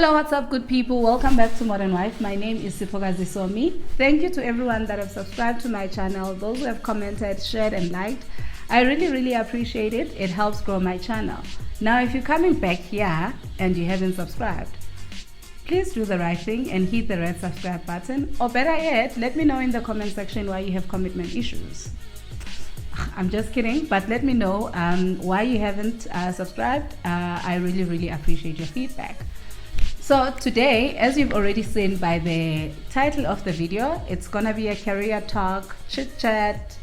Hello, what's up, good people? Welcome back to Modern Wife. My name is Sipokazi Somi. Thank you to everyone that have subscribed to my channel, those who have commented, shared, and liked. I really appreciate it. It helps grow my channel. Now, if you're coming back here and you haven't subscribed, please do the right thing and hit the red subscribe button. Or better yet, let me know in the comment section why you have commitment issues. I'm just kidding, but let me know why you haven't subscribed. I really appreciate your feedback. So today, as you've already seen by the title of the video, it's gonna be a career talk, chit chat,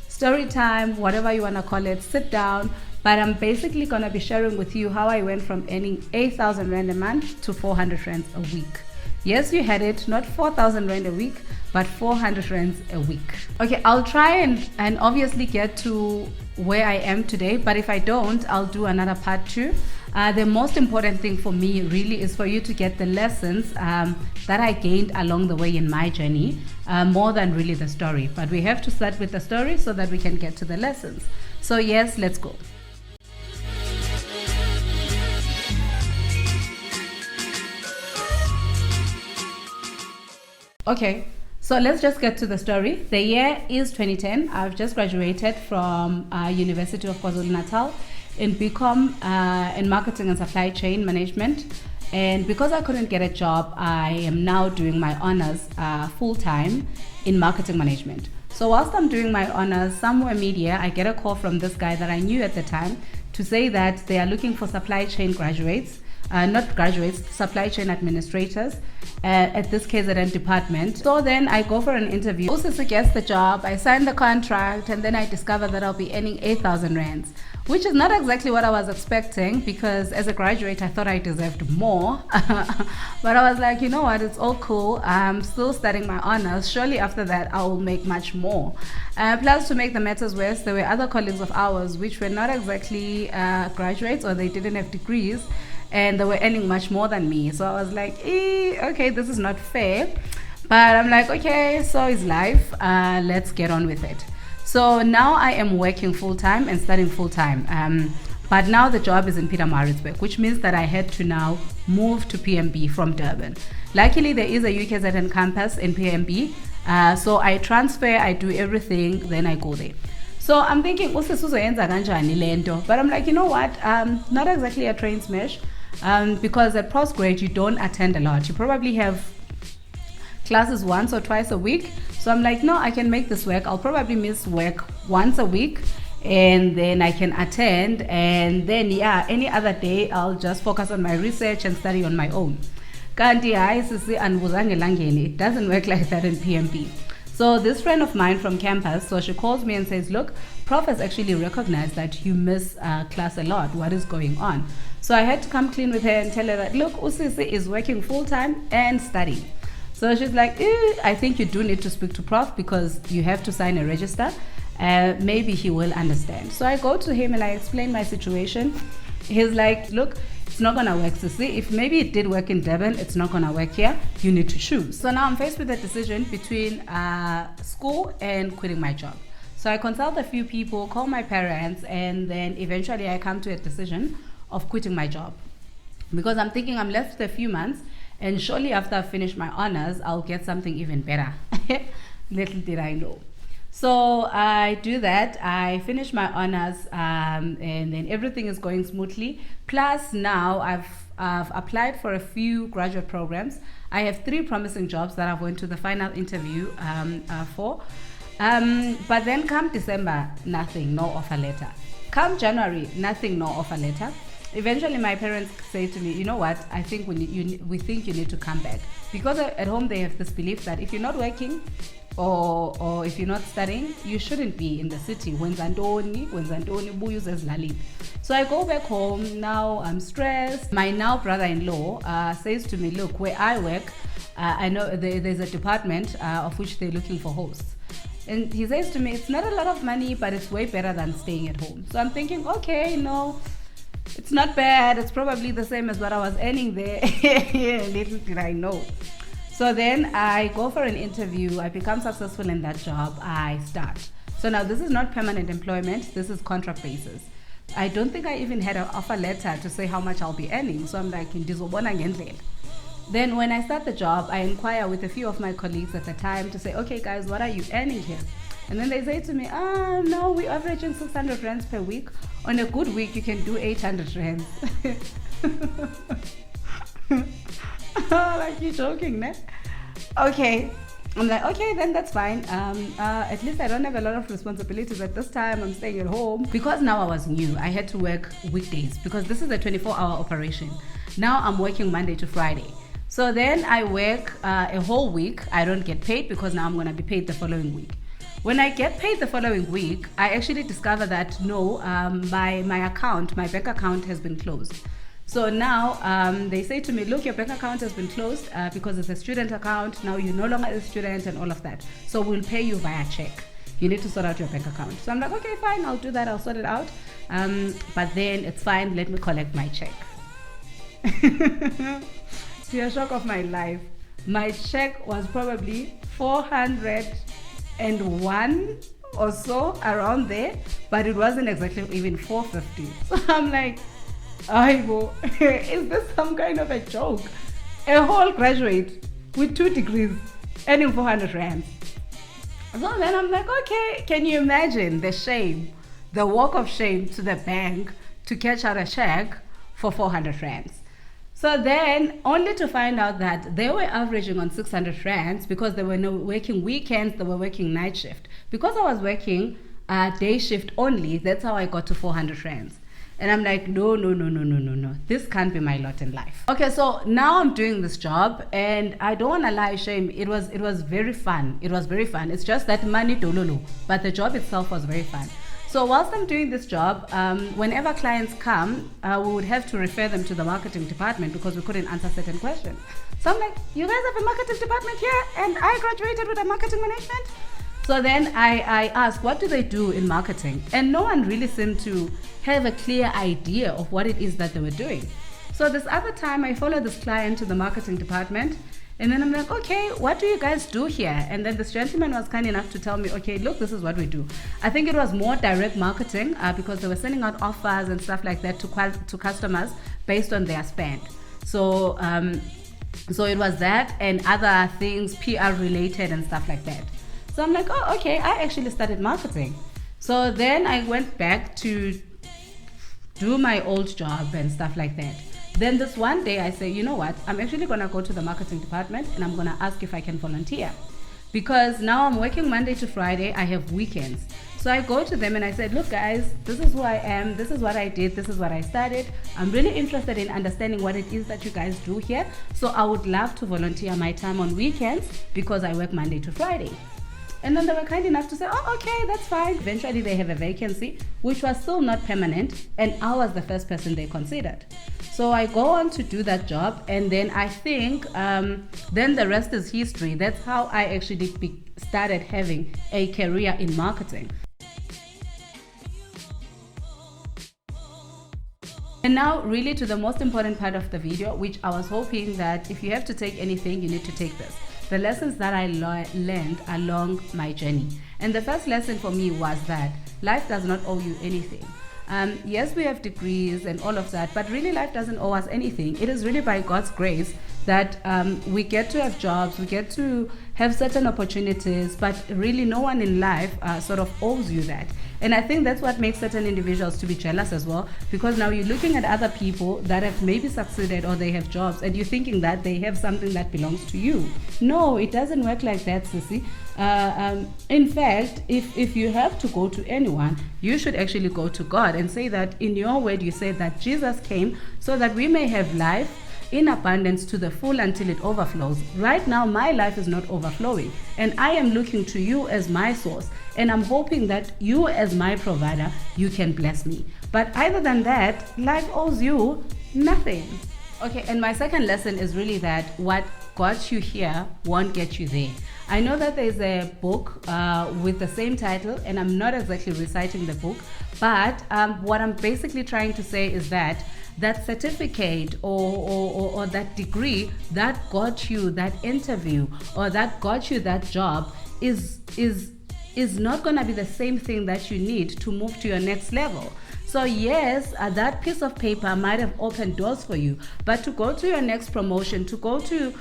story time, whatever you wanna call it, sit down. But I'm basically gonna be sharing with you how I went from earning 8,000 Rand a month to 400 Rand a week. Yes, you had it, not 4,000 Rand a week, but 400 Rand a week. Okay, I'll try and obviously get to where I am today, but if I don't, I'll do another part 2. The most important thing for me really is for you to get the lessons that I gained along the way in my journey, more than really the story. But we have to start with the story so that we can get to the lessons. So yes, let's go. Okay, so let's just get to the story. The year is 2010. I've just graduated from University of KwaZulu-Natal in BCom in Marketing and Supply Chain Management. And because I couldn't get a job, I am now doing my honors full-time in Marketing Management. So whilst I'm doing my honors somewhere media, I get a call from this guy that I knew at the time to say that they are looking for supply chain graduates. Not graduates, supply chain administrators at this KZN department. So then I go for an interview. Also gets the job, I sign the contract, and then I discover that I'll be earning 8,000 Rands, which is not exactly what I was expecting, because as a graduate, I thought I deserved more. But I was like, you know what, it's all cool. I'm still studying my honors. Surely after that, I will make much more. Plus, to make the matters worse, there were other colleagues of ours which were not exactly graduates, or they didn't have degrees, and they were earning much more than me. So I was like, okay, this is not fair. But I'm like, okay, so is life. Let's get on with it. So now I am working full-time and studying full-time. But now the job is in Pietermaritzburg, which means that I had to now move to PMB from Durban. Luckily, there is a UKZN campus in PMB. So I transfer, I do everything, then I go there. So I'm thinking, but I'm like, you know what? Not exactly a train smash. Because at postgrad you don't attend a lot. You probably have classes once or twice a week. So I'm like, no, I can make this work. I'll probably miss work once a week, and then I can attend, and then any other day I'll just focus on my research and study on my own. It doesn't work like that in PMP. So this friend of mine from campus, so she calls me and says, look, Prof has actually recognized that you miss class a lot. What is going on? So I had to come clean with her and tell her that, look, Usisi is working full-time and studying. So she's like, I think you do need to speak to Prof because you have to sign a register. Maybe he will understand. So I go to him and I explain my situation. He's like, look, it's not gonna work, Sisi. If maybe it did work in Durban, it's not gonna work here. You need to choose. So now I'm faced with a decision between school and quitting my job. So I consult a few people, call my parents, and then eventually I come to a decision of quitting my job. Because I'm thinking I'm left with a few months, and surely after I finish my honors, I'll get something even better. Little did I know. So I do that, I finish my honors, and then everything is going smoothly. Plus now I've applied for a few graduate programs. I have 3 promising jobs that I've went to the final interview for. But then come December, nothing, no offer letter. Come January, nothing, no offer letter. Eventually my parents say to me, you know what, I think we think you need to come back. Because at home they have this belief that if you're not working, or if you're not studying, you shouldn't be in the city. So I go back home. Now I'm stressed. My now brother-in-law says to me, look, where I work, I know there's a department of which they're looking for hosts. And he says to me, it's not a lot of money, but it's way better than staying at home. So I'm thinking, okay, no, it's not bad. It's probably the same as what I was earning there. Little did I know. So then I go for an interview, I become successful in that job, I start. So now this is not permanent employment, this is contract basis. I don't think I even had an offer letter to say how much I'll be earning. So I'm like, ndizobona ngendlela. Then when I start the job, I inquire with a few of my colleagues at the time to say, okay guys, what are you earning here? And then they say to me, no, we're averaging 600 rands per week. On a good week, you can do 800 rands. Like, you're joking, ne? Okay. I'm like, okay, then that's fine. At least I don't have a lot of responsibilities at this time. I'm staying at home. Because now I was new, I had to work weekdays because this is a 24-hour operation. Now I'm working Monday to Friday. So then I work a whole week. I don't get paid because now I'm going to be paid the following week. When I get paid the following week, I actually discover that no, my bank account has been closed. So now they say to me, look, your bank account has been closed because it's a student account. Now you're no longer a student and all of that. So we'll pay you via check. You need to sort out your bank account. So I'm like, okay, fine, I'll do that. I'll sort it out. But then it's fine. Let me collect my check. To a shock of my life, my check was probably 401 or so, around there, but it wasn't exactly even 450. So I'm like, is this some kind of a joke? A whole graduate with 2 degrees earning 400 rands. So then I'm like, okay, can you imagine the shame, the walk of shame to the bank to catch out a check for 400 rands? So then, only to find out that they were averaging on 600 rands because they were no working weekends, they were working night shift. Because I was working day shift only, that's how I got to 400 rands. And I'm like, no. This can't be my lot in life. Okay, so now I'm doing this job and I don't want to lie, shame. It was very fun. It was very fun. It's just that money dololo, but the job itself was very fun. So whilst I'm doing this job, whenever clients come, we would have to refer them to the marketing department because we couldn't answer certain questions. So I'm like, you guys have a marketing department here and I graduated with a marketing management? So then I asked, what do they do in marketing? And no one really seemed to have a clear idea of what it is that they were doing. So this other time I followed this client to the marketing department. And then I'm like, okay, what do you guys do here? And then this gentleman was kind enough to tell me, okay, look, this is what we do. I think it was more direct marketing because they were sending out offers and stuff like that to customers based on their spend. So it was that and other things, PR related and stuff like that. So I'm like, oh, okay, I actually started marketing. So then I went back to do my old job and stuff like that. Then this one day I say, you know what, I'm actually going to go to the marketing department and I'm going to ask if I can volunteer. Because now I'm working Monday to Friday, I have weekends. So I go to them and I said, look guys, this is who I am, this is what I did, this is what I started. I'm really interested in understanding what it is that you guys do here. So I would love to volunteer my time on weekends because I work Monday to Friday. And then they were kind enough to say, oh, okay, that's fine. Eventually they have a vacancy, which was still not permanent, and I was the first person they considered. So I go on to do that job, and then I think, then the rest is history. That's how I actually started having a career in marketing. And now really to the most important part of the video, which I was hoping that if you have to take anything, you need to take this. The lessons that I learned along my journey. And the first lesson for me was that life does not owe you anything. Yes, we have degrees and all of that, but really life doesn't owe us anything. It is really by God's grace that we get to have jobs, we get to have certain opportunities, but really no one in life sort of owes you that. And I think that's what makes certain individuals to be jealous as well, because now you're looking at other people that have maybe succeeded or they have jobs and you're thinking that they have something that belongs to you. No, it doesn't work like that, sissy. In fact, if you have to go to anyone, you should actually go to God and say that in your word you say that Jesus came so that we may have life in abundance to the full until it overflows. Right now my life is not overflowing and I am looking to you as my source, and I'm hoping that you as my provider, you can bless me. But other than that, life owes you nothing. Okay, and my second lesson is really that what got you here won't get you there. I know that there's a book with the same title, and I'm not exactly reciting the book, but what I'm basically trying to say is that that certificate or that degree that got you that interview or that got you that job is not going to be the same thing that you need to move to your next level. So yes, that piece of paper might have opened doors for you, but to go to your next promotion, to go to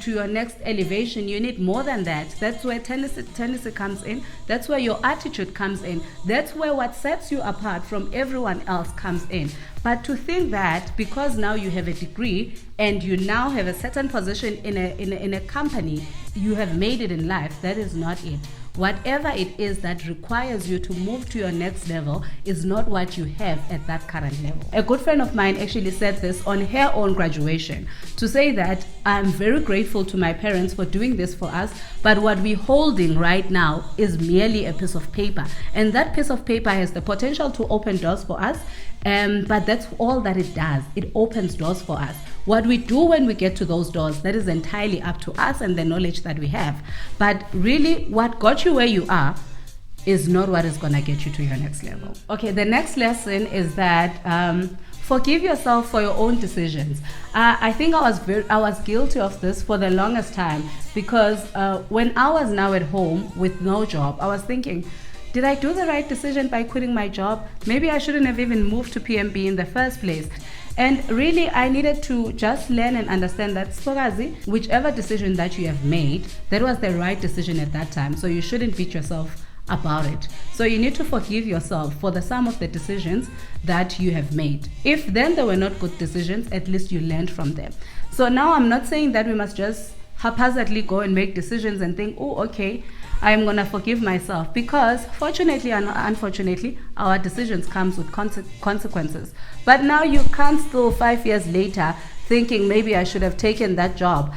your next elevation, you need more than that. That's where tendency comes in. That's where your attitude comes in. That's where what sets you apart from everyone else comes in. But to think that because now you have a degree and you now have a certain position in a company, you have made it in life, that is not it. Whatever it is that requires you to move to your next level is not what you have at that current level. A good friend of mine actually said this on her own graduation, to say that I'm very grateful to my parents for doing this for us, but what we're holding right now is merely a piece of paper. And that piece of paper has the potential to open doors for us, but that's all that it does. It opens doors for us. What we do when we get to those doors, that is entirely up to us and the knowledge that we have. But really, what got you where you are is not what is going to get you to your next level. Okay, the next lesson is that forgive yourself for your own decisions. I think I was guilty of this for the longest time, because when I was now at home with no job, I was thinking, did I do the right decision by quitting my job? Maybe I shouldn't have even moved to PMB in the first place. And really, I needed to just learn and understand that, Spokazi, whichever decision that you have made, that was the right decision at that time. So you shouldn't beat yourself about it. So you need to forgive yourself for the sum of the decisions that you have made. If then they were not good decisions, at least you learned from them. So now I'm not saying that we must just haphazardly go and make decisions and think, oh, okay, I'm going to forgive myself, because fortunately and unfortunately, our decisions comes with consequences. But now you can't still 5 years later thinking maybe I should have taken that job.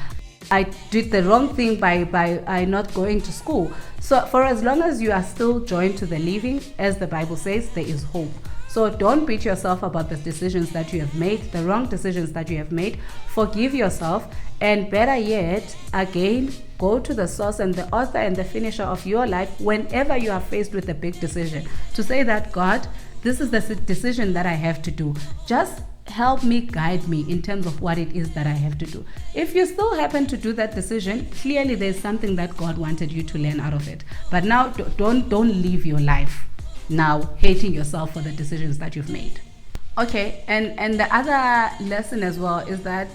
I did the wrong thing by not going to school. So for as long as you are still joined to the living, as the Bible says, there is hope. So don't beat yourself about the decisions that you have made, the wrong decisions that you have made. Forgive yourself, and better yet, again, go to the source and the author and the finisher of your life whenever you are faced with a big decision, to say that, God, this is the decision that I have to do. Just help me, guide me in terms of what it is that I have to do. If you still happen to do that decision, clearly there's something that God wanted you to learn out of it. But now don't live your life now hating yourself for the decisions that you've made. Okay, and the other lesson as well is that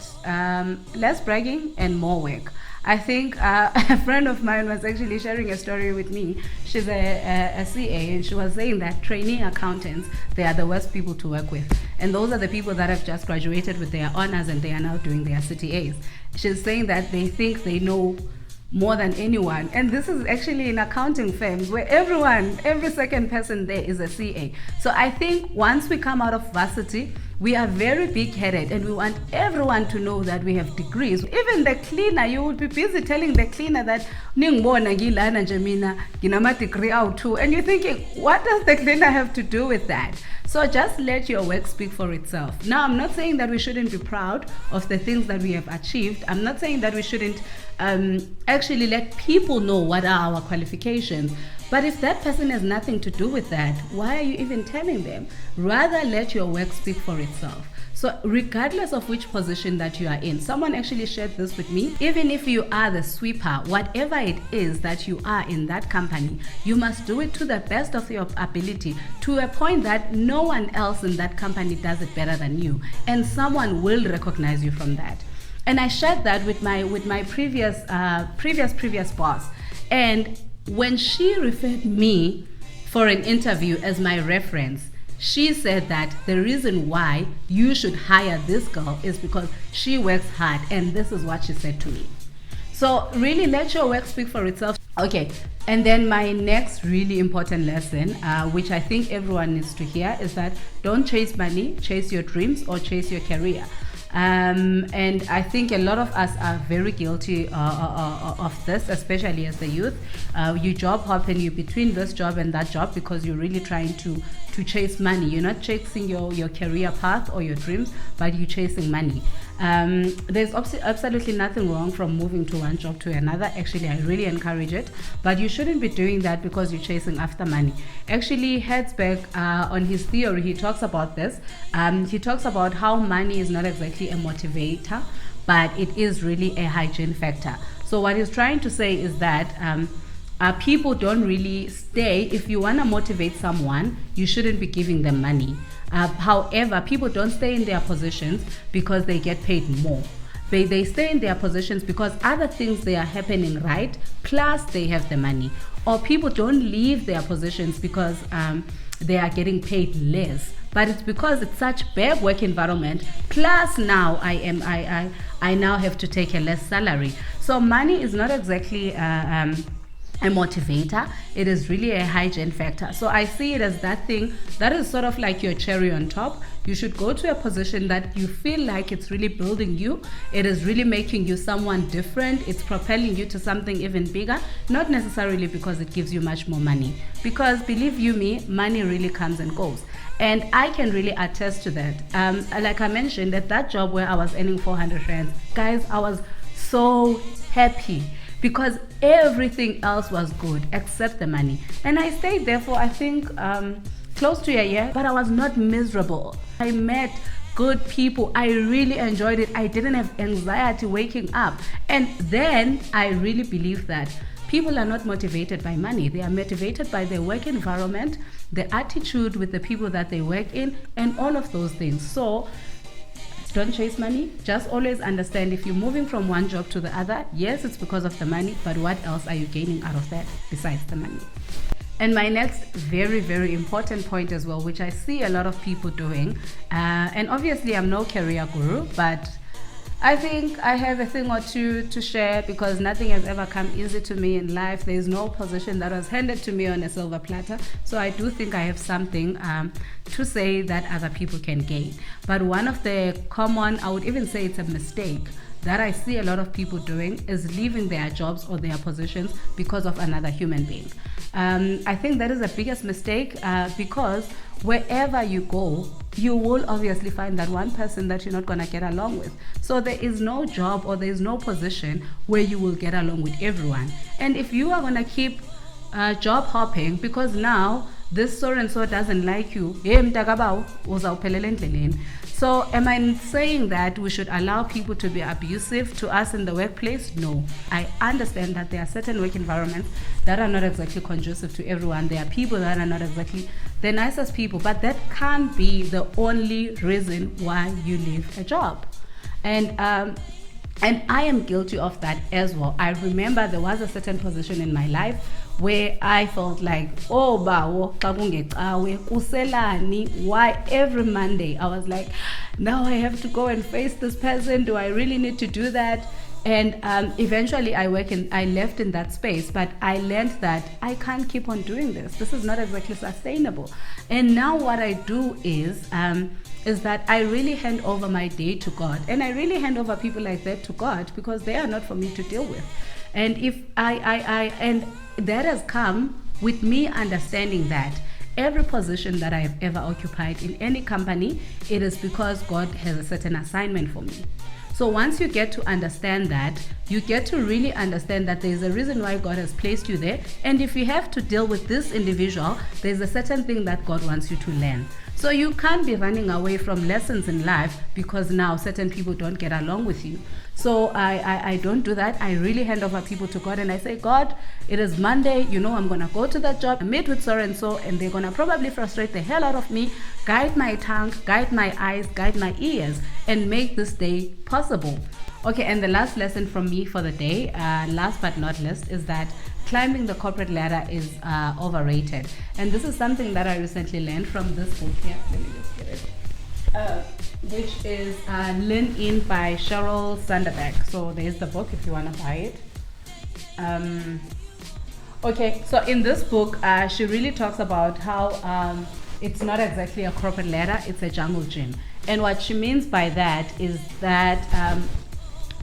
less bragging and more work. I think a friend of mine was actually sharing a story with me. She's a CA, and she was saying that trainee accountants, they are the worst people to work with. And those are the people that have just graduated with their honors and they are now doing their CTAs. She's saying that they think they know more than anyone. And this is actually in accounting firms where every second person there is a CA. So I think once we come out of varsity, we are very big-headed and we want everyone to know that we have degrees. Even the cleaner, you would be busy telling the cleaner that ningibona ngilana nje mina nginama degree out too, and you're thinking, what does the cleaner have to do with that? So just let your work speak for itself. Now, I'm not saying that we shouldn't be proud of the things that we have achieved. I'm not saying that we shouldn't actually let people know what are our qualifications. But if that person has nothing to do with that, why are you even telling them? Rather let your work speak for itself. So regardless of which position that you are in, someone actually shared this with me. Even if you are the sweeper, whatever it is that you are in that company, you must do it to the best of your ability, to a point that no one else in that company does it better than you, and someone will recognize you from that. And I shared that with my previous boss, and when she referred me for an interview as my reference, she said that the reason why you should hire this girl is because she works hard, and this is what she said to me. So really let your work speak for itself. Okay, and then my next really important lesson, which I think everyone needs to hear, is that don't chase money, chase your dreams or chase your career. And I think a lot of us are very guilty of this, especially as the youth. You job hop and you're between this job and that job because you're really trying to chase money. You're not chasing your career path or your dreams, but you're chasing money. There's absolutely nothing wrong from moving to one job to another. Actually, I really encourage it, but you shouldn't be doing that because you're chasing after money. Actually, Herzberg, on his theory, he talks about this. He talks about how money is not exactly a motivator, but it is really a hygiene factor. So what he's trying to say is that people don't really stay. If you want to motivate someone, you shouldn't be giving them money. However, people don't stay in their positions because they get paid more. They stay in their positions because other things they are happening, right? Plus they have the money. Or people don't leave their positions because they are getting paid less, but it's because it's such bad work environment. Plus now I now have to take a less salary. So money is not exactly a motivator. It is really a hygiene factor. So I see it as that thing that is sort of like your cherry on top. You should go to a position that you feel like it's really building you. It is really making you someone different. It's propelling you to something even bigger, not necessarily because it gives you much more money. Because believe you me, money really comes and goes. And I can really attest to that. Like I mentioned, at that job where I was earning 400 rands, guys, I was so happy because everything else was good except the money. And I stayed there for, I think, close to a year, but I was not miserable. I met good people. I really enjoyed it. I didn't have anxiety waking up. And then I really believe that people are not motivated by money. They are motivated by their work environment, the attitude with the people that they work in, and all of those things. So don't chase money. Just always understand, if you're moving from one job to the other, yes, it's because of the money, but what else are you gaining out of that besides the money? And my next very, very important point as well, which I see a lot of people doing, and obviously I'm no career guru, but I think I have a thing or two to share because nothing has ever come easy to me in life. There is no position that was handed to me on a silver platter. So I do think I have something to say that other people can gain. But one of the common, I would even say it's a mistake, that I see a lot of people doing is leaving their jobs or their positions because of another human being. I think that is the biggest mistake because wherever you go, you will obviously find that one person that you're not going to get along with. So there is no job or there is no position where you will get along with everyone. And if you are going to keep job hopping because now this so and so doesn't like you, so am I saying that we should allow people to be abusive to us in the workplace? No. I understand that there are certain work environments that are not exactly conducive to everyone. There are people that are not exactly the nicest people, but that can't be the only reason why you leave a job. And I am guilty of that as well. I remember there was a certain position in my life where I felt like, oh, why every Monday I was like, now I have to go and face this person. Do I really need to do that? And eventually I left in that space, but I learned that I can't keep on doing this. This is not exactly sustainable. And now what I do is that I really hand over my day to God, and I really hand over people like that to God because they are not for me to deal with. And if and that has come with me understanding that every position that I have ever occupied in any company, it is because God has a certain assignment for me. So once you get to understand that, you get to really understand that there's a reason why God has placed you there. And if you have to deal with this individual, there's a certain thing that God wants you to learn. So you can't be running away from lessons in life because now certain people don't get along with you. So I don't do that. I really hand over people to God and I say, God, it is Monday, I'm going to go to that job, meet with so and so, and they're going to probably frustrate the hell out of me. Guide my tongue, guide my eyes, guide my ears, and make this day possible. Okay, and the last lesson from me for the day, last but not least, is that climbing the corporate ladder is overrated. And this is something that I recently learned from this book here. Let me just get it. Which is Lean In by Sheryl Sandberg. So there's the book if you want to buy it. Okay, so in this book, she really talks about how it's not exactly a corporate ladder, it's a jungle gym. And what she means by that is that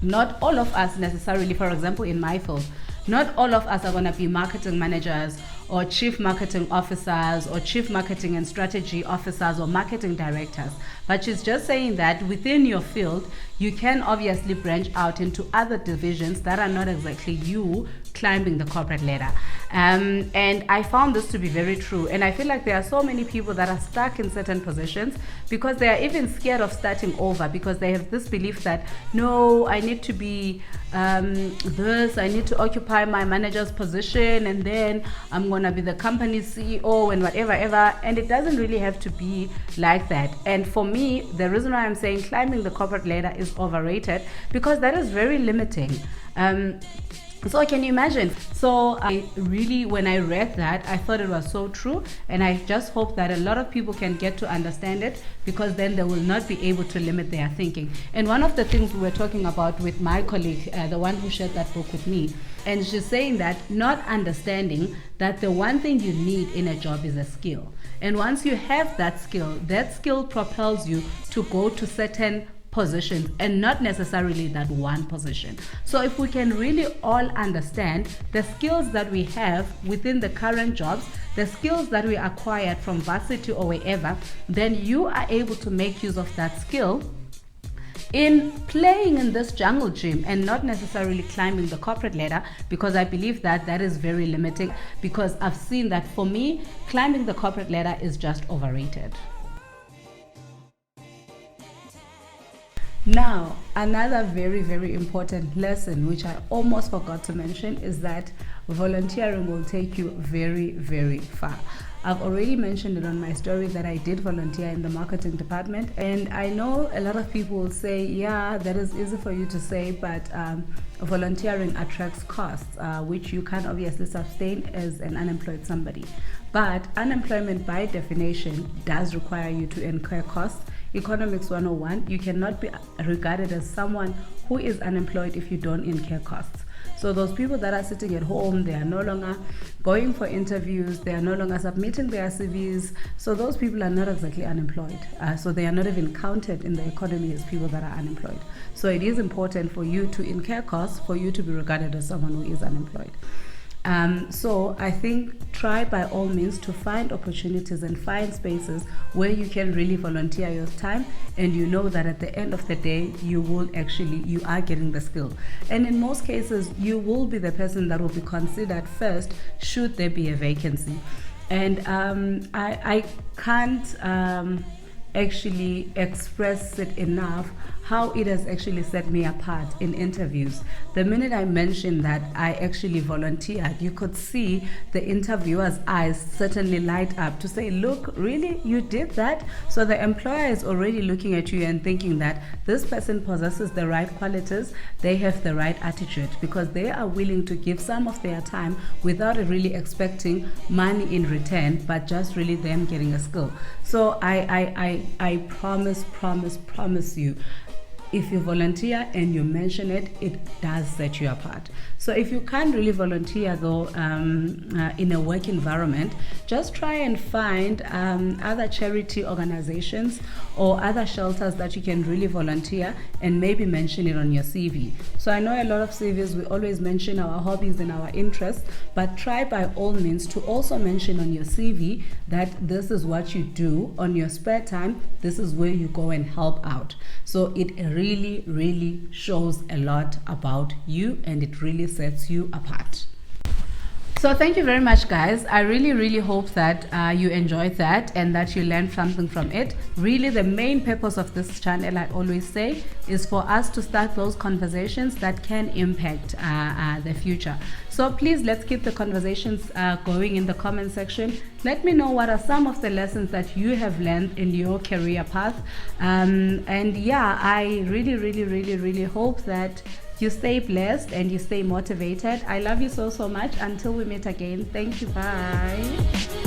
not all of us necessarily, for example, in my field, not all of us are going to be marketing managers or chief marketing officers or chief marketing and strategy officers or marketing directors. But she's just saying that within your field, you can obviously branch out into other divisions that are not exactly you climbing the corporate ladder. And I found this to be very true. And I feel like there are so many people that are stuck in certain positions because they are even scared of starting over, because they have this belief that, no, I need to be I need to occupy my manager's position, and then I'm gonna be the company's CEO and whatever ever. And it doesn't really have to be like that. And for me, the reason why I'm saying climbing the corporate ladder is overrated, because that is very limiting. So can you imagine? So I really, when I read that, I thought it was so true, and I just hope that a lot of people can get to understand it, because then they will not be able to limit their thinking. And one of the things we were talking about with my colleague, the one who shared that book with me, and she's saying that not understanding that the one thing you need in a job is a skill. And once you have that skill propels you to go to certain positions, and not necessarily that one position. So if we can really all understand the skills that we have within the current jobs, the skills that we acquired from varsity or wherever, then you are able to make use of that skill in playing in this jungle gym and not necessarily climbing the corporate ladder, because I believe that that is very limiting, because I've seen that for me, climbing the corporate ladder is just overrated. Now, another very, very important lesson, which I almost forgot to mention, is that volunteering will take you very, very far. I've already mentioned it on my story that I did volunteer in the marketing department, and I know a lot of people will say, yeah, that is easy for you to say, but volunteering attracts costs, which you can't obviously sustain as an unemployed somebody. But unemployment by definition does require you to incur costs. Economics 101, you cannot be regarded as someone who is unemployed if you don't incur costs. So those people that are sitting at home, they are no longer going for interviews, they are no longer submitting their CVs. So those people are not exactly unemployed. So they are not even counted in the economy as people that are unemployed. So it is important for you to incur costs for you to be regarded as someone who is unemployed. So I think try by all means to find opportunities and find spaces where you can really volunteer your time, and you know that at the end of the day you are getting the skill, and in most cases you will be the person that will be considered first should there be a vacancy. And I can't actually express it enough how it has actually set me apart in interviews. The minute I mentioned that I actually volunteered, you could see the interviewer's eyes certainly light up to say, look, really, you did that? So the employer is already looking at you and thinking that this person possesses the right qualities, they have the right attitude, because they are willing to give some of their time without really expecting money in return, but just really them getting a skill. So I promise you, if you volunteer and you mention it, it does set you apart. So if you can't really volunteer though in a work environment, just try and find other charity organizations or other shelters that you can really volunteer and maybe mention it on your CV. So I know a lot of CVs, we always mention our hobbies and our interests, but try by all means to also mention on your CV that this is what you do on your spare time, this is where you go and help out. So it really shows a lot about you, and it really sets you apart. So thank you very much, guys. I really hope that you enjoyed that and that you learned something from it. Really, the main purpose of this channel, I always say, is for us to start those conversations that can impact the future. So please, let's keep the conversations going in the comment section. Let me know what are some of the lessons that you have learned in your career path. And yeah, I really hope that you stay blessed and you stay motivated. I love you so much. Until we meet again, thank you. Bye.